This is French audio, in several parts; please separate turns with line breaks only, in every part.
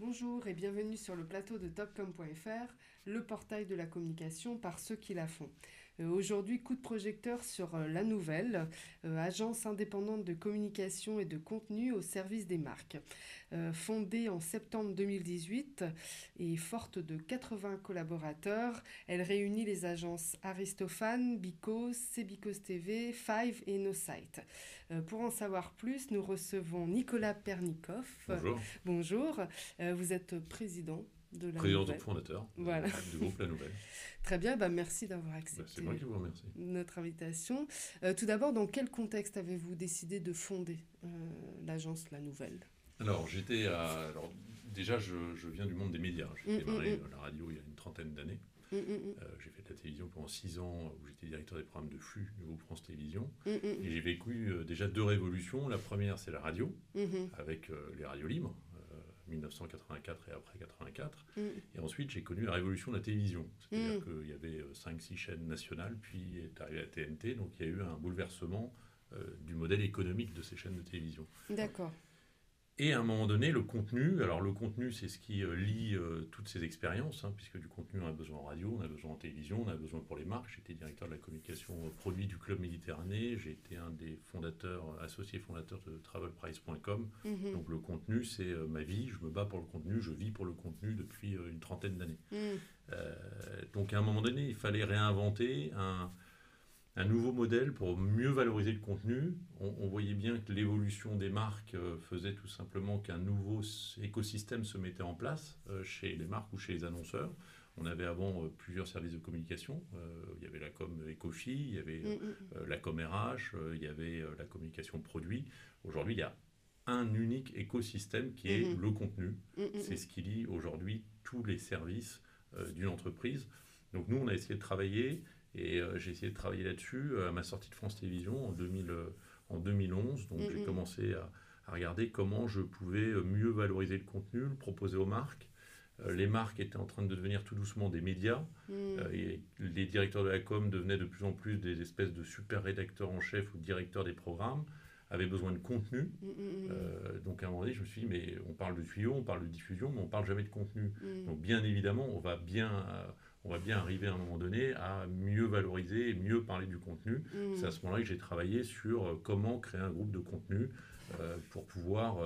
Bonjour et bienvenue sur le plateau de topcom.fr, le portail de la communication par ceux qui la font. Aujourd'hui, coup de projecteur sur La Nouvelle, agence indépendante de communication et de contenu au service des marques. Fondée en septembre 2018 et forte de 80 collaborateurs, elle réunit les agences Aristophane, Bicos, Cbicos TV, Five et NoSite. Pour en savoir plus, nous recevons Nicolas Pernikoff.
Bonjour,
Bonjour. Vous êtes président de La
président
Nouvelle.
fondateur
Voilà.
du groupe La Nouvelle.
Très bien, merci d'avoir
C'est
accepté
moi qui vous remercie.
notre invitation. Tout d'abord, dans quel contexte avez-vous décidé de fonder l'agence La Nouvelle?
Alors, déjà, je viens du monde des médias. J'ai démarré la radio il y a une trentaine d'années. J'ai fait de la télévision pendant 6 ans où j'étais directeur des programmes de flux du groupe France Télévisions. Et j'ai vécu déjà deux révolutions. La première, c'est la radio, avec les radios libres, 1984 et après 84. Et ensuite, j'ai connu la révolution de la télévision. C'est-à-dire qu'il y avait 5-6 chaînes nationales, puis est arrivé la TNT. Donc il y a eu un bouleversement du modèle économique de ces chaînes de télévision.
D'accord.
Et à un moment donné, le contenu, alors le contenu, c'est ce qui lie toutes ces expériences, puisque du contenu, on a besoin en radio, on a besoin en télévision, on a besoin pour les marques. J'étais directeur de la communication produit du Club Méditerranée, j'ai été un des associés fondateurs de travelprice.com. Donc le contenu, c'est ma vie, je me bats pour le contenu, je vis pour le contenu depuis une trentaine d'années. Donc à un moment donné, il fallait réinventer un nouveau modèle pour mieux valoriser le contenu. On voyait bien que l'évolution des marques faisait tout simplement qu'un nouveau écosystème se mettait en place chez les marques ou chez les annonceurs. On avait avant plusieurs services de communication. Il y avait la com Ecofi, il y avait la com RH, il y avait la communication produit. Aujourd'hui, il y a un unique écosystème qui est le contenu. C'est ce qui lie aujourd'hui tous les services d'une entreprise. Donc nous, on a essayé de travailler. Et j'ai essayé de travailler là-dessus à ma sortie de France Télévisions en 2011. Donc j'ai commencé à regarder comment je pouvais mieux valoriser le contenu, le proposer aux marques. Les marques étaient en train de devenir tout doucement des médias. Et les directeurs de la com devenaient de plus en plus des espèces de super rédacteurs en chef ou directeurs des programmes, avaient besoin de contenu. Donc à un moment donné, je me suis dit, mais on parle de tuyaux, on parle de diffusion, mais on ne parle jamais de contenu. Donc bien évidemment, on va bien arriver à un moment donné à mieux valoriser et mieux parler du contenu. C'est à ce moment-là que j'ai travaillé sur comment créer un groupe de contenu pour pouvoir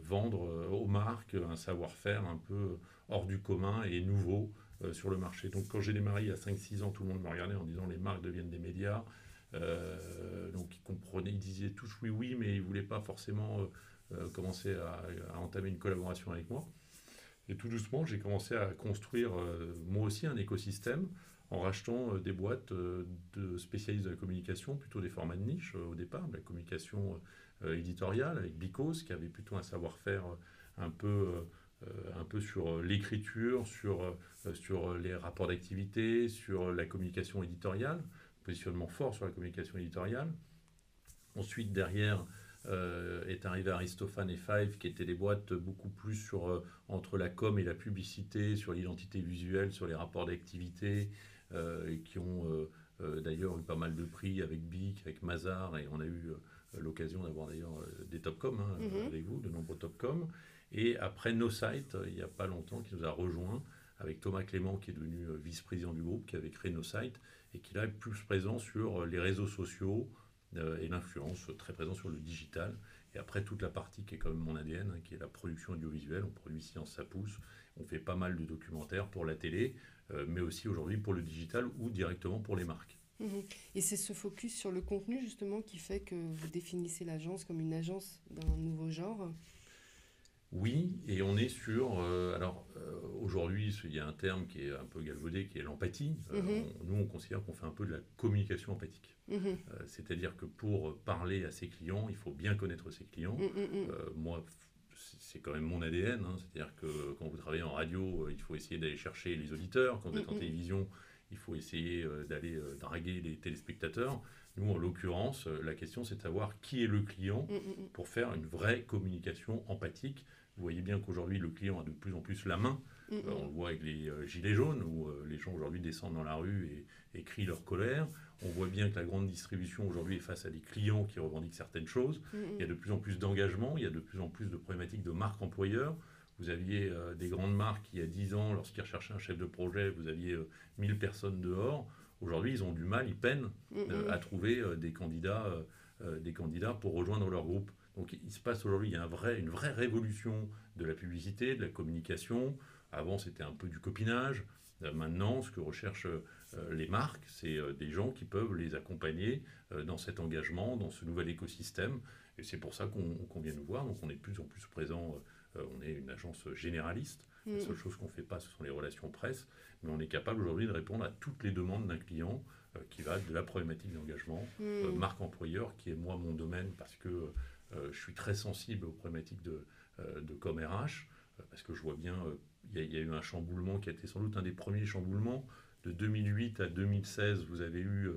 vendre aux marques un savoir-faire un peu hors du commun et nouveau sur le marché. Donc quand j'ai démarré il y a 5-6 ans, tout le monde me regardait en disant les marques deviennent des médias. Donc ils comprenaient, ils disaient tous oui, oui, mais ils ne voulaient pas forcément commencer à entamer une collaboration avec moi. Et tout doucement, j'ai commencé à construire moi aussi un écosystème en rachetant des boîtes de spécialistes de la communication, plutôt des formats de niche au départ, de la communication éditoriale avec Bicos, qui avait plutôt un savoir-faire un peu sur l'écriture, sur les rapports d'activité, sur la communication éditoriale, positionnement fort sur la communication éditoriale. Ensuite, derrière, est arrivé Aristophane et Five, qui étaient des boîtes beaucoup plus entre la com et la publicité, sur l'identité visuelle, sur les rapports d'activité, et qui ont d'ailleurs eu pas mal de prix avec BIC, avec Mazars, et on a eu l'occasion d'avoir d'ailleurs des Topcom avec vous, de nombreux Topcom. Et après NoSite, il n'y a pas longtemps, qui nous a rejoints, avec Thomas Clément, qui est devenu vice-président du groupe, qui avait créé NoSite, et qui là est plus présent sur les réseaux sociaux, et l'influence, très présent sur le digital. Et après, toute la partie qui est quand même mon ADN, qui est la production audiovisuelle. On produit Science ça pousse. On fait pas mal de documentaires pour la télé, mais aussi aujourd'hui pour le digital ou directement pour les marques.
Et c'est ce focus sur le contenu justement qui fait que vous définissez l'agence comme une agence d'un nouveau genre.
Oui, et on est sur... aujourd'hui, il y a un terme qui est un peu galvaudé, qui est l'empathie. Nous, on considère qu'on fait un peu de la communication empathique. C'est-à-dire que pour parler à ses clients, il faut bien connaître ses clients. Moi, c'est quand même mon ADN. C'est-à-dire que quand vous travaillez en radio, il faut essayer d'aller chercher les auditeurs. Quand vous êtes en télévision, il faut essayer d'aller draguer les téléspectateurs. Nous, en l'occurrence, la question, c'est de savoir qui est le client pour faire une vraie communication empathique. Vous voyez bien qu'aujourd'hui, le client a de plus en plus la main. On le voit avec les gilets jaunes, où les gens aujourd'hui descendent dans la rue et crient leur colère. On voit bien que la grande distribution aujourd'hui est face à des clients qui revendiquent certaines choses. Il y a de plus en plus d'engagement, il y a de plus en plus de problématiques de marque employeur, vous aviez des grandes marques qui, il y a 10 ans, lorsqu'ils recherchaient un chef de projet, vous aviez 1000 personnes dehors. Aujourd'hui, ils ont du mal, ils peinent à trouver des candidats pour rejoindre leur groupe. Donc il se passe aujourd'hui, il y a une vraie révolution de la publicité, de la communication. Avant, c'était un peu du copinage. Maintenant, ce que recherchent les marques, c'est des gens qui peuvent les accompagner dans cet engagement, dans ce nouvel écosystème. Et c'est pour ça qu'on vient nous voir. Donc on est de plus en plus présent. On est une agence généraliste. La seule chose qu'on ne fait pas, ce sont les relations presse. Mais on est capable aujourd'hui de répondre à toutes les demandes d'un client qui va de la problématique d'engagement, marque employeur, qui est moi mon domaine parce que je suis très sensible aux problématiques de com RH, parce que je vois bien, il y a eu un chamboulement qui a été sans doute un des premiers chamboulements. De 2008 à 2016, vous avez eu,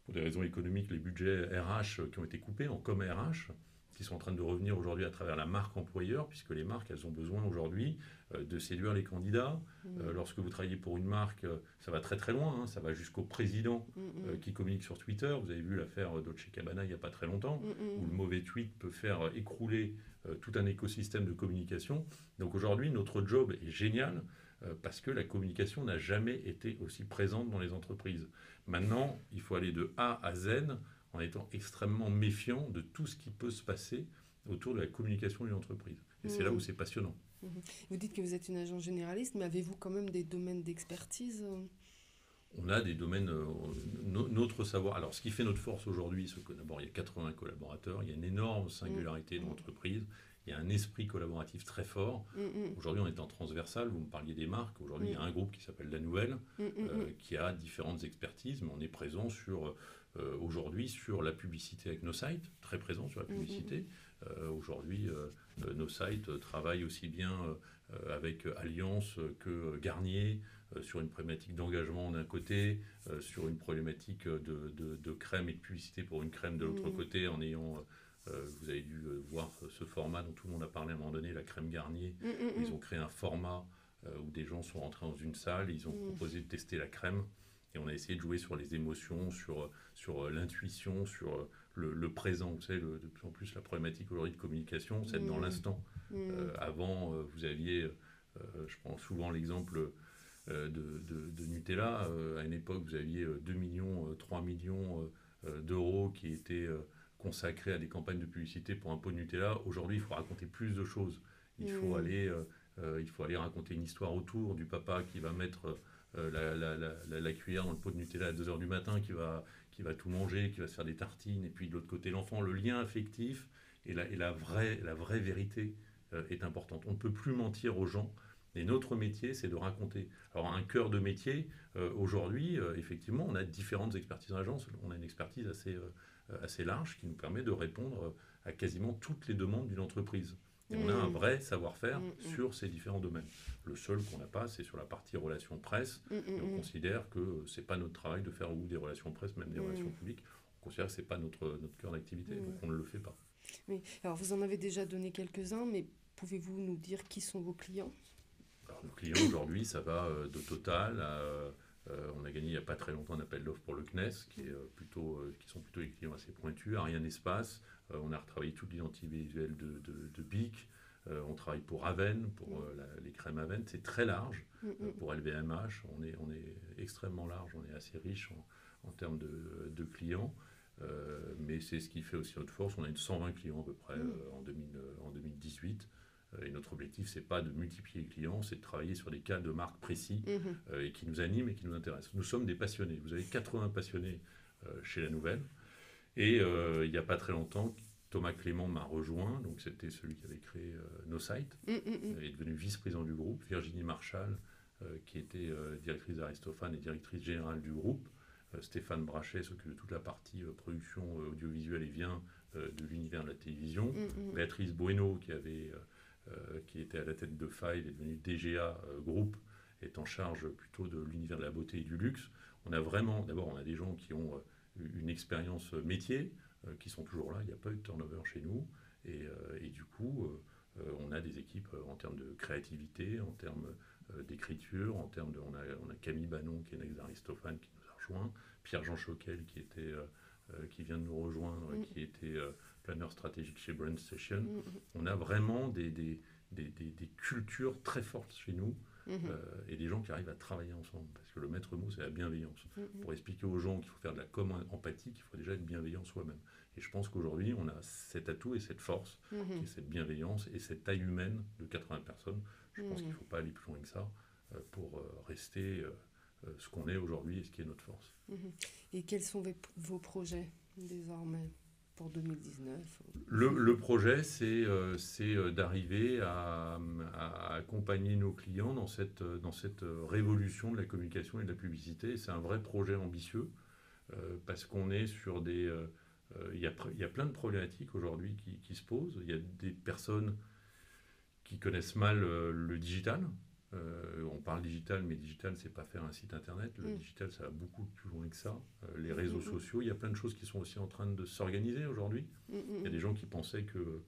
pour des raisons économiques, les budgets RH qui ont été coupés en com RH, qui sont en train de revenir aujourd'hui à travers la marque employeur, puisque les marques, elles ont besoin aujourd'hui de séduire les candidats. Lorsque vous travaillez pour une marque, ça va très très loin, hein, ça va jusqu'au président qui communique sur Twitter. Vous avez vu l'affaire Dolce Gabbana il n'y a pas très longtemps, où le mauvais tweet peut faire écrouler tout un écosystème de communication. Donc aujourd'hui, notre job est génial parce que la communication n'a jamais été aussi présente dans les entreprises. Maintenant, il faut aller de A à Z en étant extrêmement méfiant de tout ce qui peut se passer autour de la communication d'une entreprise. Et c'est là où c'est passionnant.
Vous dites que vous êtes une agence généraliste, mais avez-vous quand même des domaines d'expertise ?
On a des domaines, notre savoir. Alors, ce qui fait notre force aujourd'hui, c'est que d'abord, il y a 80 collaborateurs, il y a une énorme singularité dans l'entreprise, il y a un esprit collaboratif très fort. Aujourd'hui, on est en transversal, vous me parliez des marques. Aujourd'hui, il y a un groupe qui s'appelle La Nouvelle, qui a différentes expertises, mais on est présent aujourd'hui sur la publicité avec nos sites, très présent sur la publicité. Aujourd'hui, nos sites travaillent aussi bien avec Alliance que Garnier, sur une problématique d'engagement d'un côté, sur une problématique de crème et de publicité pour une crème de l'autre côté, en ayant... vous avez dû voir ce format dont tout le monde a parlé à un moment donné, la crème Garnier. Ils ont créé un format où des gens sont rentrés dans une salle, ils ont proposé de tester la crème. Et on a essayé de jouer sur les émotions, sur l'intuition, sur le présent. Vous savez, de plus en plus, la problématique aujourd'hui de communication, c'est être dans l'instant. Avant, vous aviez, je prends souvent l'exemple de Nutella. À une époque, vous aviez 2 millions, 3 millions d'euros qui étaient consacrés à des campagnes de publicité pour un pot de Nutella. Aujourd'hui, il faut raconter plus de choses. Il faut aller raconter une histoire autour du papa qui va mettre... la cuillère dans le pot de Nutella à 2h du matin, qui va tout manger, qui va se faire des tartines, et puis de l'autre côté l'enfant, le lien affectif et la vraie vérité est importante. On ne peut plus mentir aux gens, et notre métier, c'est de raconter. Alors un cœur de métier, aujourd'hui, effectivement, on a différentes expertises en agence, on a une expertise assez large qui nous permet de répondre à quasiment toutes les demandes d'une entreprise. Et on a un vrai savoir-faire sur ces différents domaines. Le seul qu'on n'a pas, c'est sur la partie relations presse. Et on considère que ce n'est pas notre travail de faire des relations presse, même des relations publiques. On considère que ce n'est pas notre cœur d'activité, donc on ne le fait pas.
Oui. Alors vous en avez déjà donné quelques-uns, mais pouvez-vous nous dire qui sont vos clients ?
Alors, nos clients aujourd'hui, ça va de Total à... on a gagné il n'y a pas très longtemps un appel d'offres pour le CNES, qui sont plutôt des clients assez pointus. Ariane Espace, on a retravaillé toute l'identité visuelle de BIC. On travaille pour Aven, pour les crèmes Aven. C'est très large. Pour LVMH, on est extrêmement large, on est assez riche en termes de clients. Mais c'est ce qui fait aussi notre force. On a 120 clients à peu près en 2018. Et notre objectif, ce n'est pas de multiplier les clients, c'est de travailler sur des cas de marque précis et qui nous animent et qui nous intéressent. Nous sommes des passionnés. Vous avez 80 passionnés chez La Nouvelle. Et il n'y a pas très longtemps, Thomas Clément m'a rejoint. Donc c'était celui qui avait créé nos sites. Il est devenu vice-président du groupe. Virginie Marchal, qui était directrice d'Aristophane et directrice générale du groupe. Stéphane Brachet s'occupe de toute la partie production audiovisuelle et vient de l'univers de la télévision. Béatrice Bueno, qui était à la tête de File, est devenue DGA Group, est en charge plutôt de l'univers de la beauté et du luxe. On a des gens qui ont une expérience métier, qui sont toujours là, il n'y a pas eu de turnover chez nous, et du coup, on a des équipes en termes de créativité, en termes d'écriture, on a Camille Bannon, qui est une ex-Aristophane, qui nous a rejoint, Pierre-Jean Choquel, qui vient de nous rejoindre, qui était planeur stratégique chez Brand Station. On a vraiment des des cultures très fortes chez nous et des gens qui arrivent à travailler ensemble. Parce que le maître mot, c'est la bienveillance. Pour expliquer aux gens qu'il faut faire de la com empathique, il faut déjà être bienveillant soi-même. Et je pense qu'aujourd'hui, on a cet atout et cette force, qui est cette bienveillance et cette taille humaine de 80 personnes. Je pense qu'il ne faut pas aller plus loin que ça pour rester ce qu'on est aujourd'hui et ce qui est notre force.
Et quels sont vos projets désormais pour 2019?
Le projet, c'est d'arriver à accompagner nos clients dans cette révolution de la communication et de la publicité. C'est un vrai projet ambitieux parce qu'on est sur des... il y a plein de problématiques aujourd'hui qui se posent. Il y a des personnes qui connaissent mal le digital. On parle digital, mais digital, c'est pas faire un site internet. Le digital, ça va beaucoup plus loin que ça. Les réseaux sociaux, il y a plein de choses qui sont aussi en train de s'organiser aujourd'hui. Il y a des gens qui pensaient que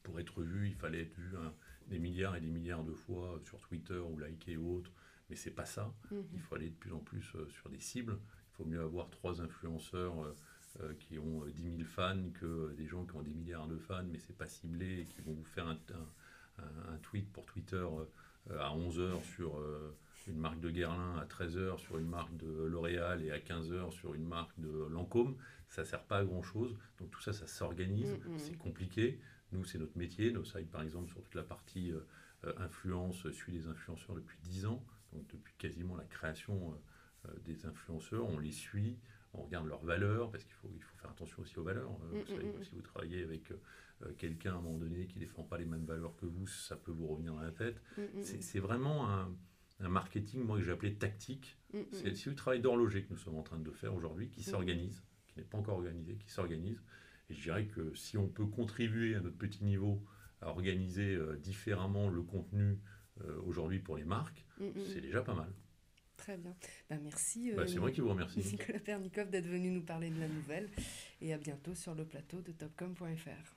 pour être vu, il fallait être vu des milliards et des milliards de fois sur Twitter ou liké ou autre. Mais c'est pas ça. Il faut aller de plus en plus sur des cibles. Il faut mieux avoir 3 influenceurs qui ont 10 000 fans que des gens qui ont des milliards de fans, mais c'est pas ciblé et qui vont vous faire un tweet pour Twitter à 11h sur une marque de Guerlain, à 13h sur une marque de L'Oréal et à 15h sur une marque de Lancôme. Ça ne sert pas à grand chose. Donc tout ça, ça s'organise. C'est compliqué. Nous, c'est notre métier. Nos sites, par exemple, sur toute la partie influence, suit les influenceurs depuis 10 ans. Donc depuis quasiment la création des influenceurs, on les suit. On regarde leurs valeurs, parce qu'il faut faire attention aussi aux valeurs. Vous savez que si vous travaillez avec quelqu'un à un moment donné qui ne défend pas les mêmes valeurs que vous, ça peut vous revenir dans la tête. C'est vraiment un marketing, moi, que j'ai appelé tactique. C'est le travail d'horloger que nous sommes en train de faire aujourd'hui, qui s'organise, qui n'est pas encore organisé, qui s'organise. Et je dirais que si on peut contribuer à notre petit niveau à organiser différemment le contenu aujourd'hui pour les marques, c'est déjà pas mal.
Très bien. Merci.
C'est moi qui vous remercie.
Nicolas Pernikov d'être venu nous parler de la nouvelle. Et à bientôt sur le plateau de topcom.fr.